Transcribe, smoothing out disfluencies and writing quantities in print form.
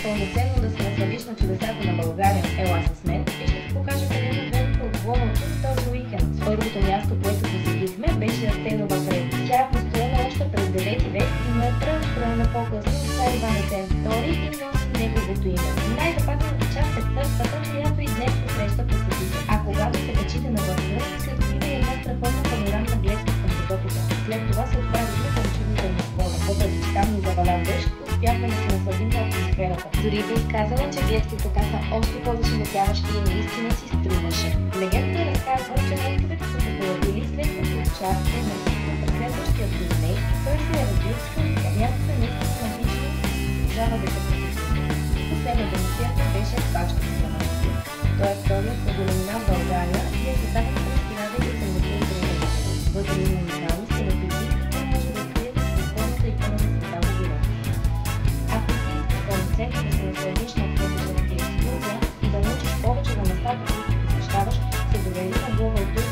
пълноценно да се насладиш на чудесата на България, ела с мен и ще ти покажа къде на времето от Ловното този уикенд. Първото място, което посетихме, беше Астенова крепост. Тя е построена още през 9 век, но е преустроена по-късно от цар Иван II и носи неговото име. Най-запазената част е църквата, която и днес посреща посетители. А когато се качите на върха, се открива и една страхотна панорамна гледка към потоците. След това се отправихме към чудната Москва. Въпреки че там ни заваля дъжд, успяхме да се насладим на атмосферата. Дори би изказала, че виетски така са още по-зашеметяващи и наистина си струваше. Легендата разказва, че нейковете са се появили след като участие на преследващия Турней, той се е разбил с мястото наистина магично продължава да се посети. Последната мисията беше Спачката на Москва. Той е вторият по големина в България и е създаден през 1073 г. Вътре на уникалност и репетиции, той може да откриете спокойната икона на Света Богородица. Ако ти искаш пълноценно да се насладиш на отвъдъчната екскурзия и да научиш повече за местата, които посещаваш, се довери на Google Tour